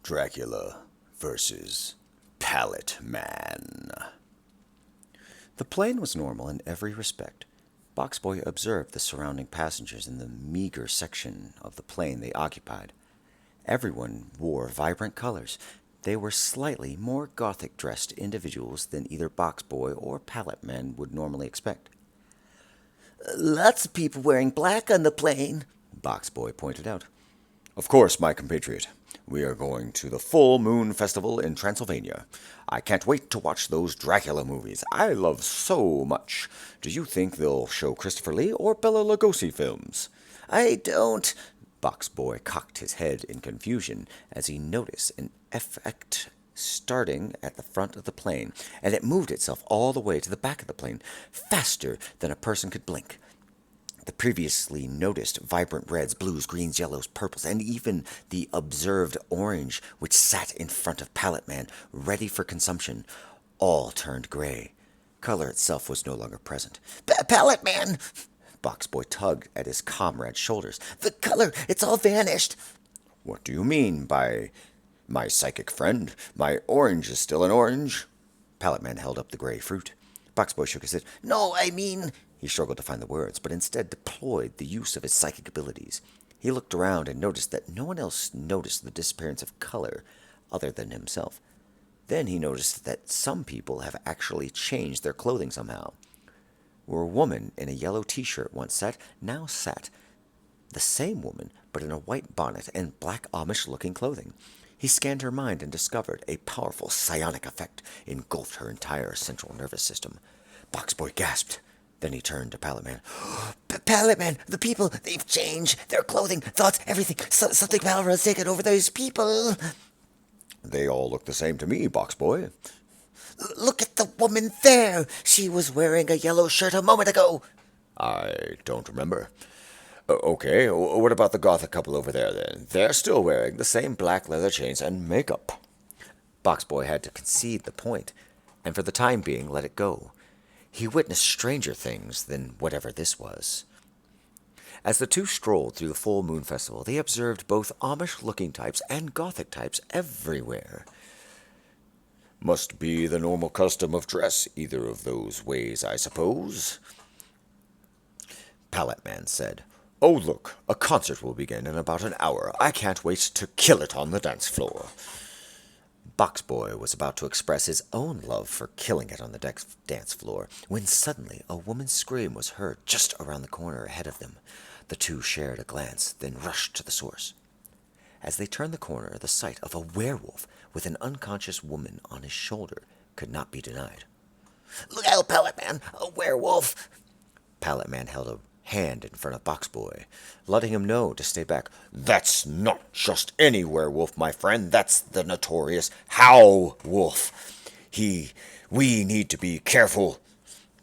Dracula versus Pallet Man. The plane was normal in every respect. Boxboy observed the surrounding passengers in the meager section of the plane they occupied. Everyone wore vibrant colors. They were slightly more gothic-dressed individuals than either Boxboy or Pallet Man would normally expect. Lots of people wearing black on the plane, Boxboy pointed out. Of course, my compatriot. We are going to the Full Moon Festival in Transylvania. I can't wait to watch those Dracula movies I love so much. Do you think they'll show Christopher Lee or Bela Lugosi films? I don't. Boxboy cocked his head in confusion as he noticed an effect starting at the front of the plane, and it moved itself all the way to the back of the plane, faster than a person could blink. The previously noticed vibrant reds, blues, greens, yellows, purples, and even the observed orange, which sat in front of Pallet Man, ready for consumption, all turned gray. Color itself was no longer present. Pallet Man! Boxboy tugged at his comrade's shoulders. The color, it's all vanished. What do you mean by my psychic friend? My orange is still an orange. Pallet Man held up the gray fruit. Boxboy shook his head. No, I mean... He struggled to find the words, but instead deployed the use of his psychic abilities. He looked around and noticed that no one else noticed the disappearance of color other than himself. Then he noticed that some people have actually changed their clothing somehow. Where a woman in a yellow t-shirt once sat, now sat the same woman, but in a white bonnet and black Amish-looking clothing. He scanned her mind and discovered a powerful psionic effect engulfed her entire central nervous system. Boxboy gasped. Then he turned to Pallet Man. Pallet Man, the people, they've changed. Their clothing, thoughts, everything. Something powerful has taken over those people. They all look the same to me, Boxboy. Look at the woman there. She was wearing a yellow shirt a moment ago. I don't remember. Okay, what about the gothic couple over there, then? They're still wearing the same black leather chains and makeup. Boxboy had to concede the point, and for the time being let it go. He witnessed stranger things than whatever this was. As the two strolled through the Full Moon Festival, they observed both Amish-looking types and Gothic types everywhere. Must be the normal custom of dress either of those ways, I suppose, Pallet Man said. Oh, look, a concert will begin in about an hour. I can't wait to kill it on the dance floor. Boxboy was about to express his own love for killing it on the dance floor when suddenly a woman's scream was heard just around the corner ahead of them. The two shared a glance, then rushed to the source. As they turned the corner, the sight of a werewolf with an unconscious woman on his shoulder could not be denied. Look out, Pallet Man, a werewolf! Pallet Man held a hand in front of Boxboy, letting him know to stay back. That's not just any werewolf, my friend. That's the notorious Howl Wolf. We need to be careful.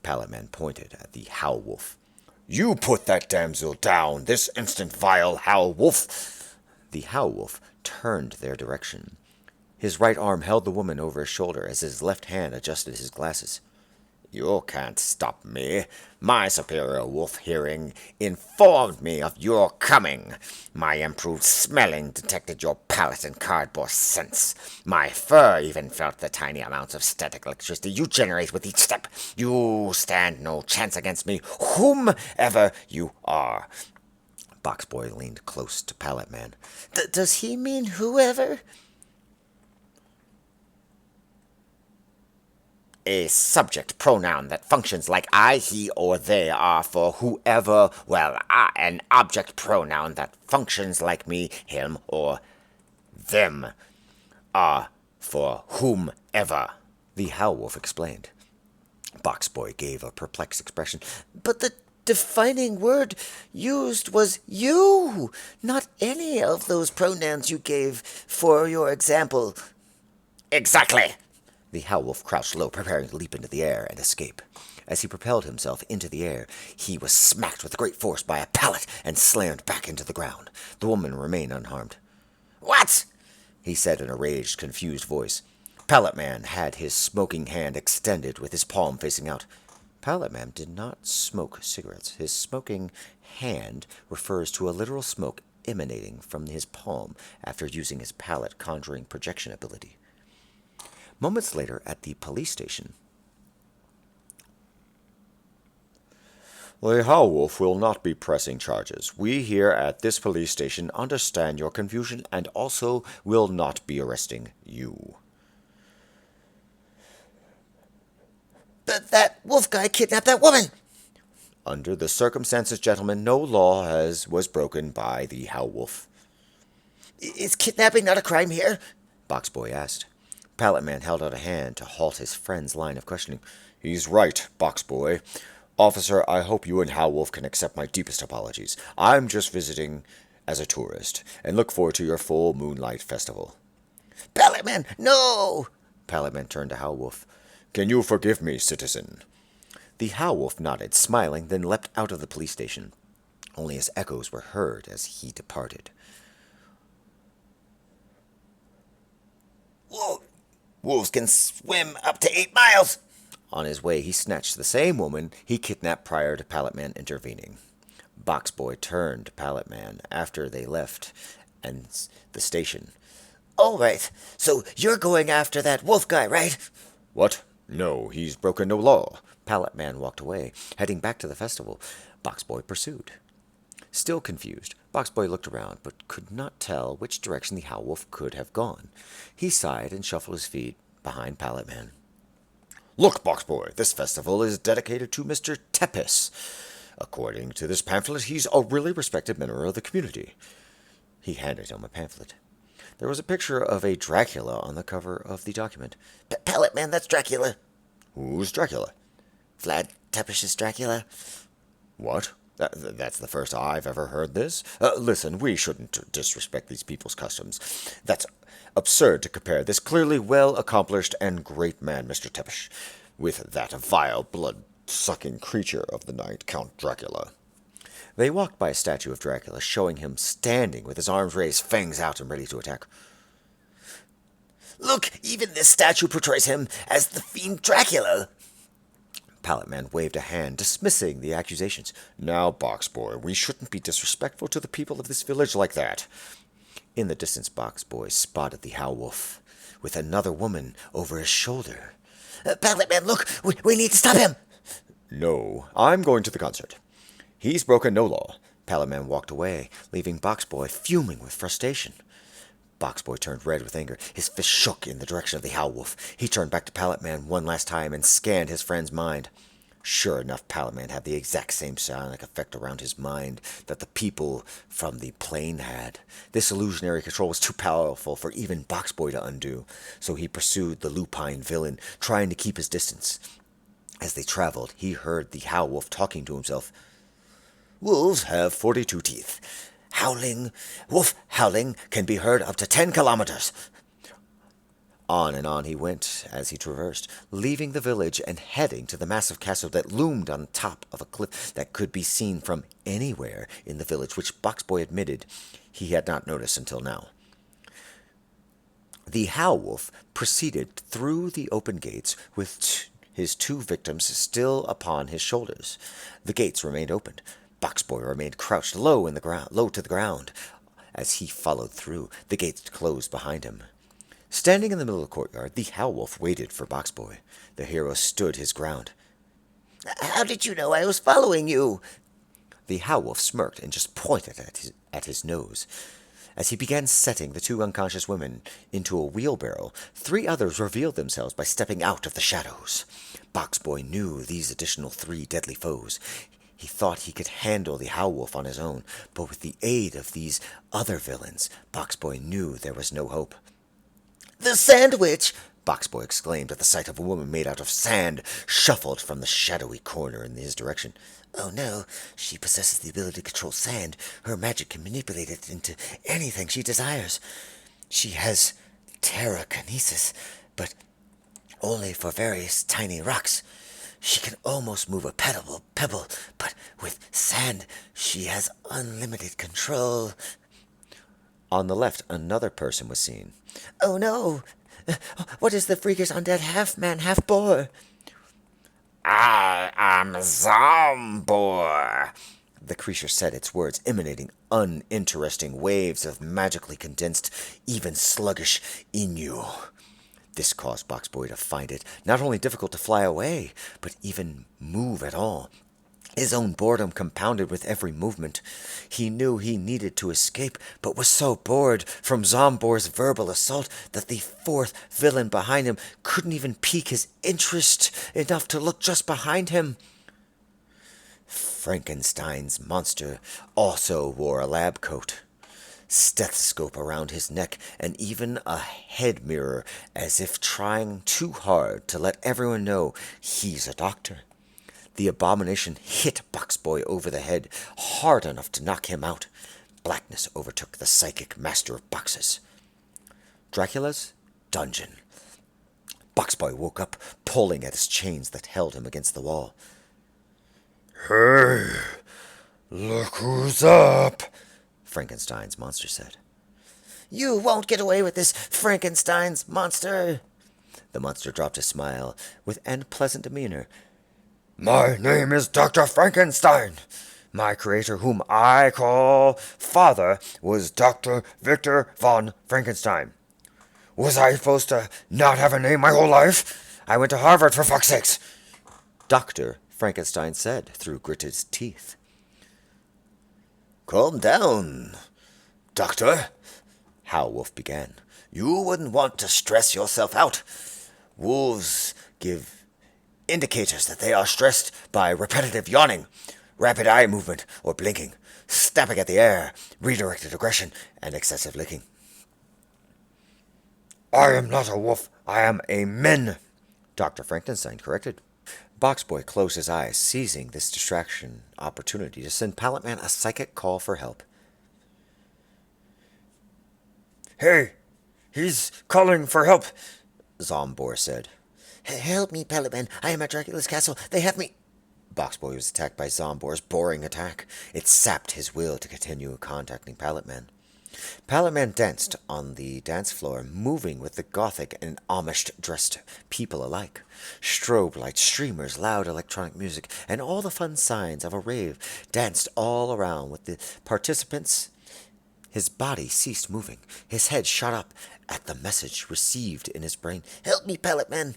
Pallet Man pointed at the Howl Wolf. You put that damsel down this instant, vile Howl Wolf. The Howl Wolf turned their direction. His right arm held the woman over his shoulder as his left hand adjusted his glasses. You can't stop me. My superior wolf hearing informed me of your coming. My improved smelling detected your palate and cardboard scents. My fur even felt the tiny amounts of static electricity you generate with each step. You stand no chance against me, whomever you are. Boxboy leaned close to Pallet Man. Does he mean whoever? A subject pronoun that functions like I, he, or they are for whoever, an object pronoun that functions like me, him, or them are for whomever, the Howl Wolf explained. Boxboy gave a perplexed expression. But the defining word used was you, not any of those pronouns you gave for your example. Exactly. The Howl Wolf crouched low, preparing to leap into the air and escape. As he propelled himself into the air, he was smacked with great force by a pallet and slammed back into the ground. The woman remained unharmed. What? He said in a raged, confused voice. Pallet Man had his smoking hand extended with his palm facing out. Pallet Man did not smoke cigarettes. His smoking hand refers to a literal smoke emanating from his palm after using his pallet conjuring projection ability. Moments later, at the police station, the Howlwolf will not be pressing charges. We here at this police station understand your confusion and also will not be arresting you. But that wolf guy kidnapped that woman. Under the circumstances, gentlemen, no law was broken by the Howlwolf. Is kidnapping not a crime here? Boxboy asked. Pallet Man held out a hand to halt his friend's line of questioning. He's right, Boxboy. Officer, I hope you and Howlwolf can accept my deepest apologies. I'm just visiting as a tourist, and look forward to your full Moonlight Festival. Pallet Man, no! Pallet Man turned to Howlwolf. Can you forgive me, citizen? The Howlwolf nodded, smiling, then leapt out of the police station. Only his echoes were heard as he departed. Whoa. Wolves can swim up to 8 miles. On his way, he snatched the same woman he kidnapped prior to Pallet Man intervening. Boxboy turned to Pallet Man after they left and the station. All right, so you're going after that wolf guy, right? What? No, he's broken no law. Pallet Man walked away, heading back to the festival. Boxboy pursued. Still confused, Boxboy looked around, but could not tell which direction the Howlwolf could have gone. He sighed and shuffled his feet behind Pallet Man. Look, Boxboy, this festival is dedicated to Mr. Tepes. According to this pamphlet, he's a really respected member of the community. He handed him a pamphlet. There was a picture of a Dracula on the cover of the document. Pallet Man, that's Dracula. Who's Dracula? Vlad Tepes' Dracula. What? That's the first I've ever heard this. Listen, we shouldn't disrespect these people's customs. That's absurd to compare this clearly well-accomplished and great man, Mr. Tepes, with that vile, blood-sucking creature of the night, Count Dracula. They walked by a statue of Dracula, showing him standing with his arms raised, fangs out and ready to attack. Look, even this statue portrays him as the fiend Dracula. Pallet Man waved a hand, dismissing the accusations. Now, Boxboy, we shouldn't be disrespectful to the people of this village like that. In the distance, Boxboy spotted the Howlwolf, with another woman over his shoulder. Pallet Man, look, we need to stop him. No, I'm going to the concert. He's broken no law. Pallet Man walked away, leaving Boxboy fuming with frustration. Boxboy turned red with anger. His fist shook in the direction of the Howlwolf. He turned back to Pallet Man one last time and scanned his friend's mind. Sure enough, Pallet Man had the exact same psionic effect around his mind that the people from the plane had. This illusionary control was too powerful for even Boxboy to undo, so he pursued the lupine villain, trying to keep his distance. As they traveled, he heard the Howlwolf talking to himself. Wolves have 42 teeth. Wolf howling can be heard up to 10 kilometers. On and on he went as he traversed, leaving the village and heading to the massive castle that loomed on top of a cliff that could be seen from anywhere in the village, which Boxboy admitted he had not noticed until now. The Howlwolf proceeded through the open gates with his 2 victims still upon his shoulders. The gates remained open. Boxboy remained crouched low to the ground. As he followed through, the gates closed behind him. Standing in the middle of the courtyard, the Howlwolf waited for Boxboy. The hero stood his ground. How did you know I was following you? The Howlwolf smirked and just pointed at his nose. As he began setting the 2 unconscious women into a wheelbarrow, 3 others revealed themselves by stepping out of the shadows. Boxboy knew these additional 3 deadly foes. He thought he could handle the Howlwolf on his own, but with the aid of these other villains, Boxboy knew there was no hope. The sandwich! Boxboy exclaimed at the sight of a woman made out of sand, shuffled from the shadowy corner in his direction. Oh no, she possesses the ability to control sand. Her magic can manipulate it into anything she desires. She has terrakinesis, but only for various tiny rocks. She can almost move a pebble, but with sand, she has unlimited control. On the left, another person was seen. Oh no! What is the freakish undead half-man, half-boar? I am Zombor, The creature said its words, emanating uninteresting waves of magically condensed, even sluggish Inu. This caused Boxboy to find it not only difficult to fly away, but even move at all. His own boredom compounded with every movement. He knew he needed to escape, but was so bored from Zombor's verbal assault that the fourth villain behind him couldn't even pique his interest enough to look just behind him. Frankenstein's monster also wore a lab coat, stethoscope around his neck, and even a head mirror, as if trying too hard to let everyone know he's a doctor. The abomination hit Boxboy over the head hard enough to knock him out. Blackness overtook the psychic master of boxes. Dracula's dungeon. Boxboy woke up, pulling at his chains that held him against the wall. Hey, look who's up, Frankenstein's monster said. You won't get away with this, Frankenstein's monster. The monster dropped a smile with an pleasant demeanor. My name is Dr. Frankenstein. My creator, whom I call Father, was Dr. Victor von Frankenstein. Was I supposed to not have a name my whole life? I went to Harvard, for fuck's sakes. Doctor, Frankenstein said through gritted teeth. Calm down, Doctor, Howlwolf began. You wouldn't want to stress yourself out. Wolves give indicators that they are stressed by repetitive yawning, rapid eye movement or blinking, snapping at the air, redirected aggression, and excessive licking. I am not a wolf, I am a man, Dr. Frankenstein corrected. Boxboy closed his eyes, seizing this distraction opportunity to send Pallet Man a psychic call for help. Hey, he's calling for help, Zombor said. Help me, Pallet Man. I am at Dracula's castle. They have me. Boxboy was attacked by Zombor's boring attack. It sapped his will to continue contacting Pallet Man. Pallet Man danced on the dance floor, moving with the Gothic and Amish-dressed people alike. Strobe lights, streamers, loud electronic music, and all the fun signs of a rave danced all around with the participants. His body ceased moving. His head shot up at the message received in his brain. Help me, Pallet Man.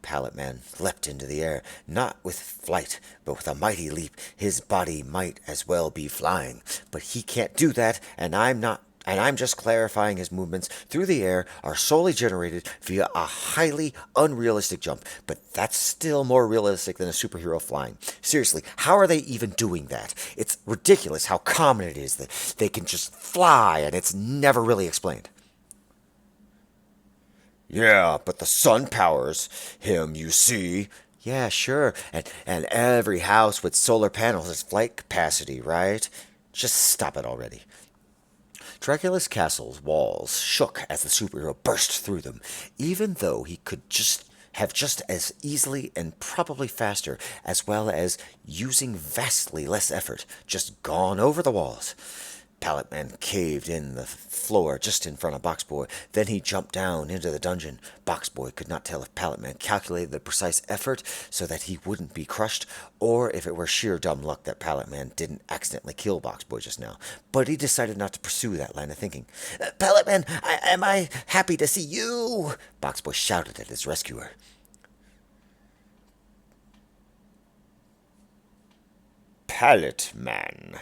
Pallet Man leapt into the air, not with flight, but with a mighty leap. His body might as well be flying, but he can't do that, and I'm just clarifying his movements through the air are solely generated via a highly unrealistic jump, but that's still more realistic than a superhero flying. Seriously, how are they even doing that? It's ridiculous how common it is that they can just fly, and it's never really explained. Yeah, but the sun powers him, you see. Yeah, sure. And every house with solar panels has flight capacity, right? Just stop it already. Dracula's castle's walls shook as the superhero burst through them, even though he could have just as easily and probably faster, as well as using vastly less effort, just gone over the walls. Pallet Man caved in the floor just in front of Boxboy. Then he jumped down into the dungeon. Boxboy could not tell if Pallet Man calculated the precise effort so that he wouldn't be crushed, or if it were sheer dumb luck that Pallet Man didn't accidentally kill Boxboy just now. But he decided not to pursue that line of thinking. Pallet Man, am I happy to see you? Boxboy shouted at his rescuer. Pallet Man.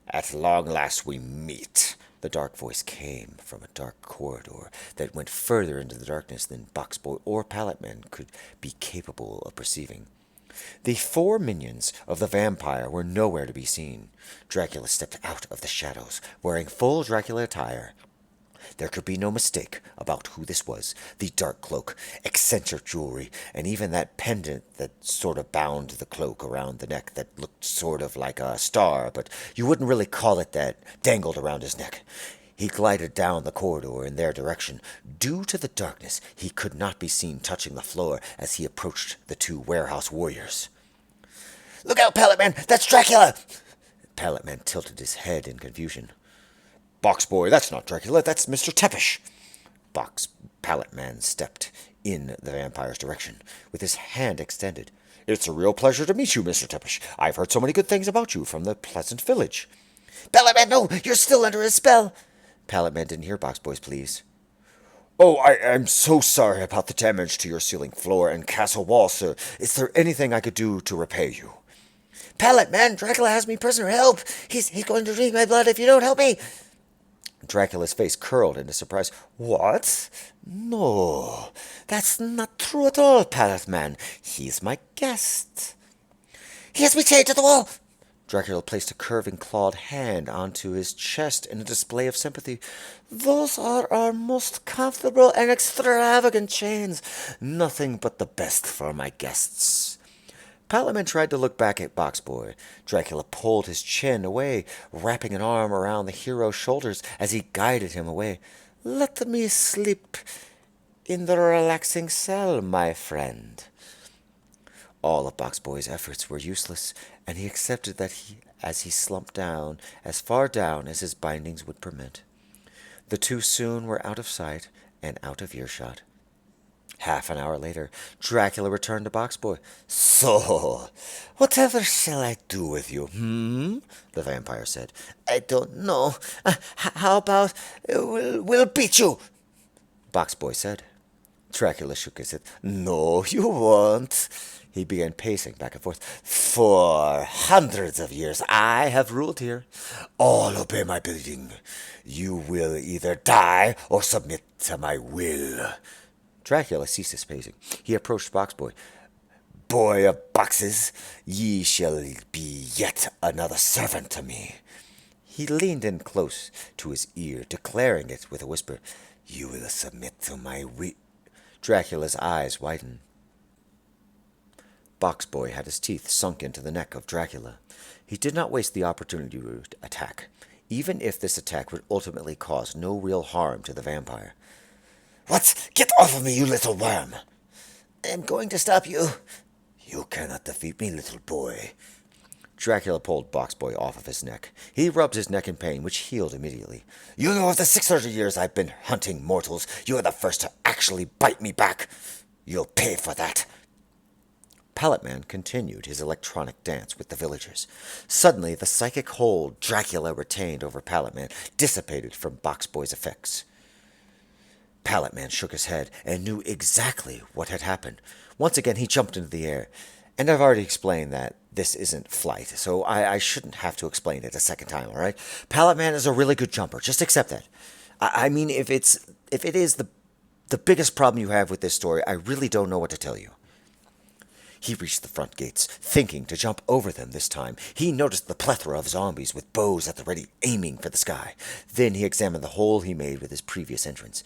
At long last we meet. The dark voice came from a dark corridor that went further into the darkness than Boxboy or Pallet Man could be capable of perceiving. The four minions of the vampire were nowhere to be seen. Dracula stepped out of the shadows, wearing full Dracula attire. There could be no mistake about who this was. The dark cloak, eccentric jewelry, and even that pendant that sort of bound the cloak around the neck that looked sort of like a star, but you wouldn't really call it that, dangled around his neck. He glided down the corridor in their direction. Due to the darkness, he could not be seen touching the floor as he approached the two warehouse warriors. Look out, Pallet Man! That's Dracula! Pallet Man tilted his head in confusion. Boxboy, that's not Dracula, that's Mr. Tepish. Pallet Man stepped in the vampire's direction, with his hand extended. It's a real pleasure to meet you, Mr. Teppish. I've heard so many good things about you from the pleasant village. Pallet Man, no, you're still under his spell. Pallet Man didn't hear Box Boy's pleas. Oh, I'm so sorry about the damage to your ceiling floor and castle wall, sir. Is there anything I could do to repay you? Pallet Man, Dracula has me prisoner. Help! He's going to drink my blood if you don't help me. Dracula's face curled into surprise. What? No, that's not true at all, Pallet Man. He's my guest. He has me chained to the wall. Dracula placed a curving clawed hand onto his chest in a display of sympathy. Those are our most comfortable and extravagant chains. Nothing but the best for my guests. Pallet Man tried to look back at Box Boy. Dracula pulled his chin away, wrapping an arm around the hero's shoulders as he guided him away. Let me sleep in the relaxing cell, my friend. All of Box Boy's efforts were useless, and he accepted that as he slumped down, as far down as his bindings would permit. The two soon were out of sight and out of earshot. Half an hour later, Dracula returned to Box Boy. So, whatever shall I do with you, the vampire said. I don't know. How about we'll beat you? Box Boy said. Dracula shook his head. No, you won't. He began pacing back and forth. For hundreds of years I have ruled here. All obey my bidding. You will either die or submit to my will. Dracula ceased his pacing. He approached Box Boy. Boy of boxes, ye shall be yet another servant to me. He leaned in close to his ear, declaring it with a whisper. You will submit to my will. Dracula's eyes widened. Box Boy had his teeth sunk into the neck of Dracula. He did not waste the opportunity to attack, even if this attack would ultimately cause no real harm to the vampire. What? Get off of me, you little worm! I'm going to stop you. You cannot defeat me, little boy. Dracula pulled Box Boy off of his neck. He rubbed his neck in pain, which healed immediately. You know, of the 600 years I've been hunting mortals, you are the first to actually bite me back. You'll pay for that. Pallet Man continued his electronic dance with the villagers. Suddenly, the psychic hold Dracula retained over Pallet Man dissipated from Box Boy's effects. Pallet Man shook his head and knew exactly what had happened. Once again, he jumped into the air. And I've already explained that this isn't flight, so I shouldn't have to explain it a second time, all right? Pallet Man is a really good jumper. Just accept that. I mean, if it is the biggest problem you have with this story, I really don't know what to tell you. He reached the front gates, thinking to jump over them this time. He noticed the plethora of zombies with bows at the ready, aiming for the sky. Then he examined the hole he made with his previous entrance.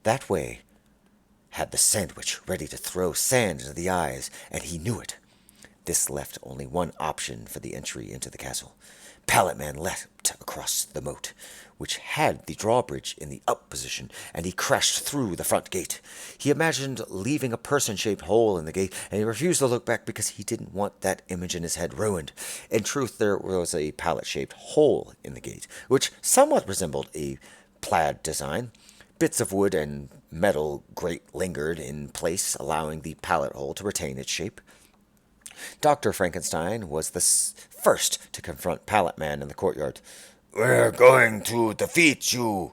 That way had the sandwich ready to throw sand into the eyes, and he knew it. This left only one option for the entry into the castle. Pallet Man leapt across the moat, which had the drawbridge in the up position, and he crashed through the front gate. He imagined leaving a person-shaped hole in the gate, and he refused to look back because he didn't want that image in his head ruined. In truth, there was a pallet-shaped hole in the gate, which somewhat resembled a plaid design. Bits of wood and metal grate lingered in place, allowing the pallet hole to retain its shape. Dr. Frankenstein was the first to confront Pallet Man in the courtyard. We're going to defeat you.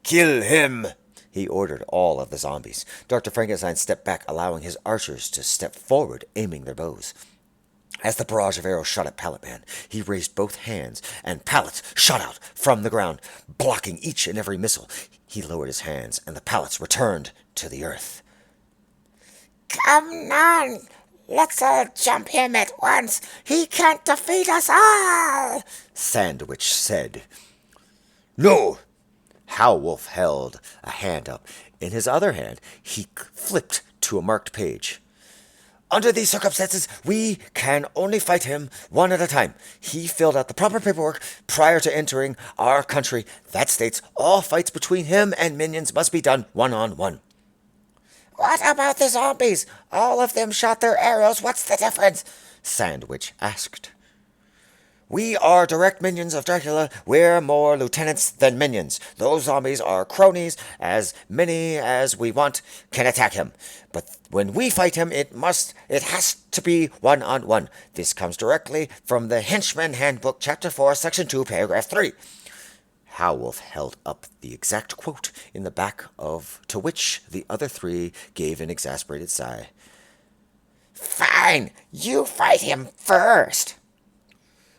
Kill him, he ordered all of the zombies. Dr. Frankenstein stepped back, allowing his archers to step forward, aiming their bows. As the barrage of arrows shot at Pallet Man, he raised both hands, and pallets shot out from the ground, blocking each and every missile. He lowered his hands, and the pallets returned to the earth. Come on! Let's all jump him at once! He can't defeat us all! Sandwich said. No! Howlwolf held a hand up. In his other hand, he flipped to a marked page. Under these circumstances, we can only fight him one at a time. He filled out the proper paperwork prior to entering our country. That states all fights between him and minions must be done one-on-one. What about the zombies? All of them shot their arrows. What's the difference? Sandwich asked. We are direct minions of Dracula. We're more lieutenants than minions. Those zombies are cronies. As many as we want can attack him. But when we fight him, it has to be one-on-one. This comes directly from the Henchman Handbook, Chapter 4, Section 2, Paragraph 3. Howlwolf held up the exact quote in the back of to which the other three gave an exasperated sigh. Fine, you fight him first.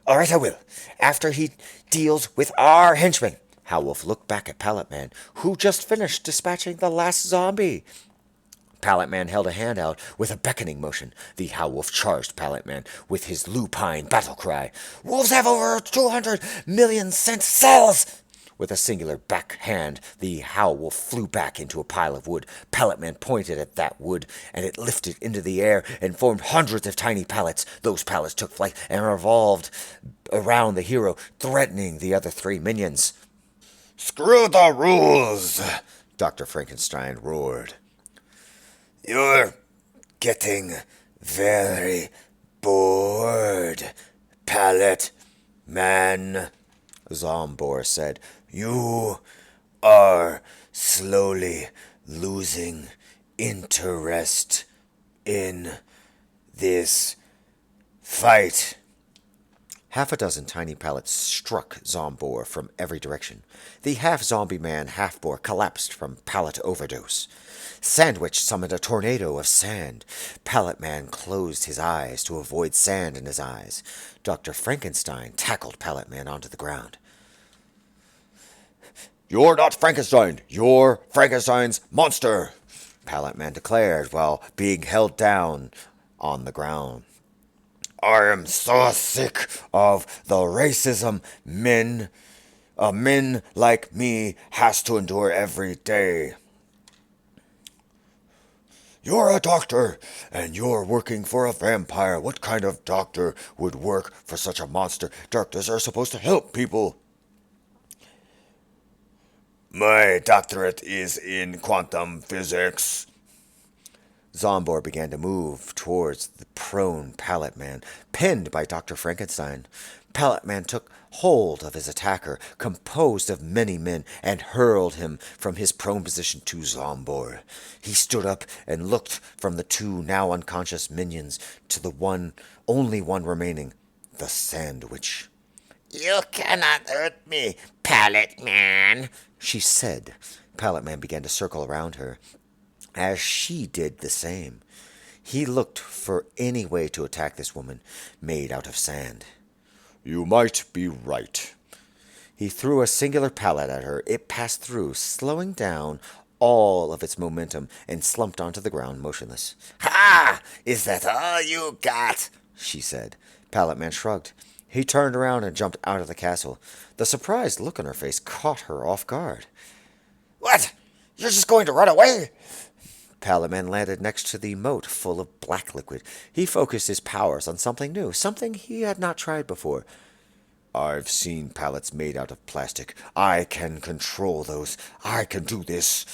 All right, I will. After he deals with our henchman. Howlwolf looked back at Pallet Man, who just finished dispatching the last zombie. Pallet Man held a hand out with a beckoning motion. The Howlwolf charged Pallet Man with his lupine battle cry. Wolves have over 200 million scent cells! With a singular backhand, the Howlwolf flew back into a pile of wood. Pallet Man pointed at that wood, and it lifted into the air and formed hundreds of tiny pallets. Those pallets took flight and revolved around the hero, threatening the other three minions. Screw the rules, Dr. Frankenstein roared. You're getting very bored, Pallet Man, Zombor said. You are slowly losing interest in this fight. Half a dozen tiny pallets struck Zombor from every direction. The half-zombie man, half-boar, collapsed from pallet overdose. Sandwich summoned a tornado of sand. Pallet Man closed his eyes to avoid sand in his eyes. Dr. Frankenstein tackled Pallet Man onto the ground. You're not Frankenstein. You're Frankenstein's monster, Pallet Man declared while being held down on the ground. I am so sick of the racism men like me has to endure every day. You're a doctor, and you're working for a vampire. What kind of doctor would work for such a monster? Doctors are supposed to help people. My doctorate is in quantum physics. Zombor began to move towards the prone Pallet Man, pinned by Dr. Frankenstein. Pallet Man took hold of his attacker, composed of many men, and hurled him from his prone position to Zombor. He stood up and looked from the two now unconscious minions to the only one remaining, the Sandwich. You cannot hurt me, Pallet Man, she said. Pallet Man began to circle around her, as she did the same. He looked for any way to attack this woman, made out of sand. You might be right. He threw a singular pallet at her. It passed through, slowing down all of its momentum, and slumped onto the ground motionless. Ha! Is that all you got? She said. Pallet Man shrugged. He turned around and jumped out of the castle. The surprised look on her face caught her off guard. What? You're just going to run away? Pallet Man landed next to the moat full of black liquid. He focused his powers on something new, something he had not tried before. I've seen pallets made out of plastic. I can control those. I can do this.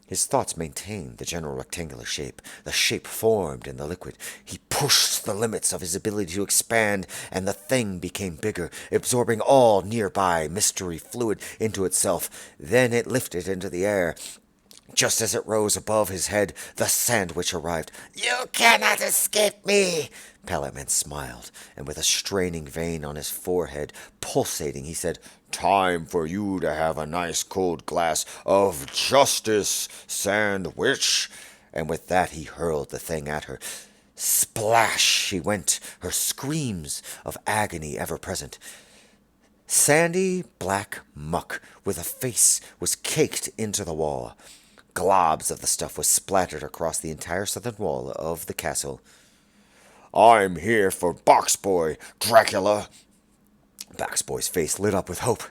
His thoughts maintained the general rectangular shape. The shape formed in the liquid. He pushed the limits of his ability to expand, and the thing became bigger, absorbing all nearby mystery fluid into itself. Then it lifted into the air. Just as it rose above his head, the Sandwich arrived. You cannot escape me. Pallet Man smiled, and with a straining vein on his forehead pulsating, he said, Time for you to have a nice cold glass of justice, Sandwich. And with that he hurled the thing at her. Splash she went, her screams of agony ever present. Sandy black muck with a face was caked into the wall. Globs of the stuff was splattered across the entire southern wall of the castle. I'm here for Box Boy, Dracula. Box Boy's face lit up with hope.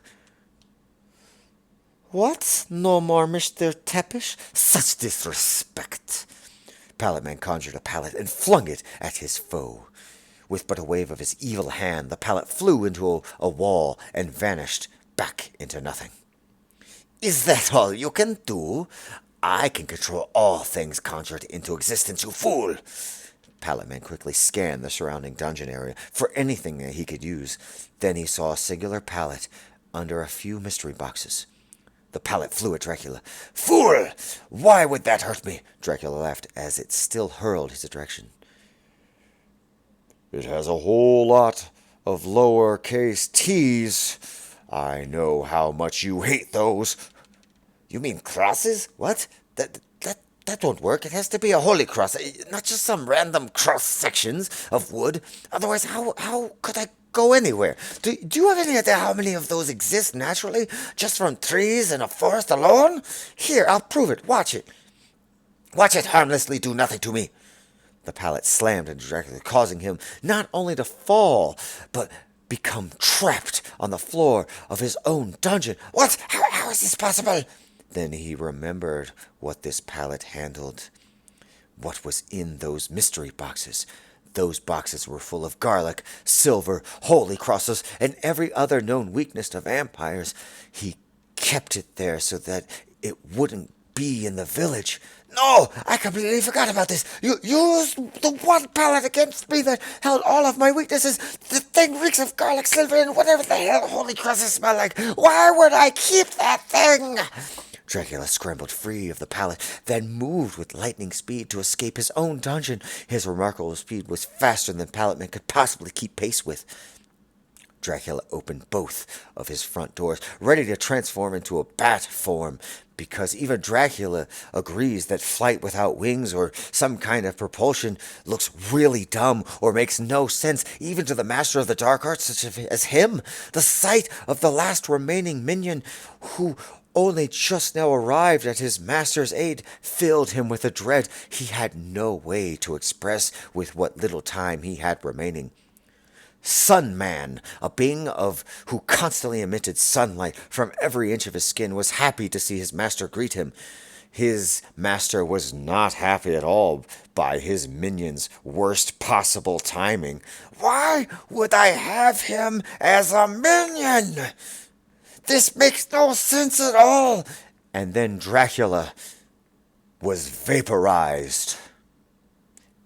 What? No more Mr. Teppish? Such disrespect. Pallet Man conjured a pallet and flung it at his foe. With but a wave of his evil hand, the pallet flew into a wall and vanished back into nothing. Is that all you can do? I can control all things conjured into existence, you fool. Pallet Man quickly scanned the surrounding dungeon area for anything that he could use. Then he saw a singular pallet under a few mystery boxes. The pallet flew at Dracula. "Fool! Why would that hurt me?" Dracula laughed as it still hurled his direction. "It has a whole lot of lowercase t's. I know how much you hate those." You mean crosses? What? That won't work. It has to be a holy cross, not just some random cross sections of wood. Otherwise, how could I go anywhere? Do you have any idea how many of those exist naturally, just from trees in a forest alone? Here, I'll prove it. Watch it. Watch it harmlessly do nothing to me. The pallet slammed into Dracula, causing him not only to fall, but become trapped on the floor of his own dungeon. What? How is this possible? Then he remembered what this pallet handled, what was in those mystery boxes. Those boxes were full of garlic, silver, holy crosses, and every other known weakness of vampires. He kept it there so that it wouldn't be in the village. No, I completely forgot about this. You used the one pallet against me that held all of my weaknesses. The thing reeks of garlic, silver, and whatever the hell holy crosses smell like. Why would I keep that thing? Dracula scrambled free of the pallet, then moved with lightning speed to escape his own dungeon. His remarkable speed was faster than Pallet Man could possibly keep pace with. Dracula opened both of his front doors, ready to transform into a bat form, because even Dracula agrees that flight without wings or some kind of propulsion looks really dumb or makes no sense, even to the master of the dark arts such as him. The sight of the last remaining minion, who only just now arrived at his master's aid, filled him with a dread he had no way to express with what little time he had remaining. Sun Man, a being who constantly emitted sunlight from every inch of his skin, was happy to see his master greet him. His master was not happy at all by his minion's worst possible timing. Why would I have him as a minion? This makes no sense at all. And then Dracula was vaporized.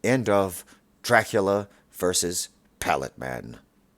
End of Dracula versus Pallet Man.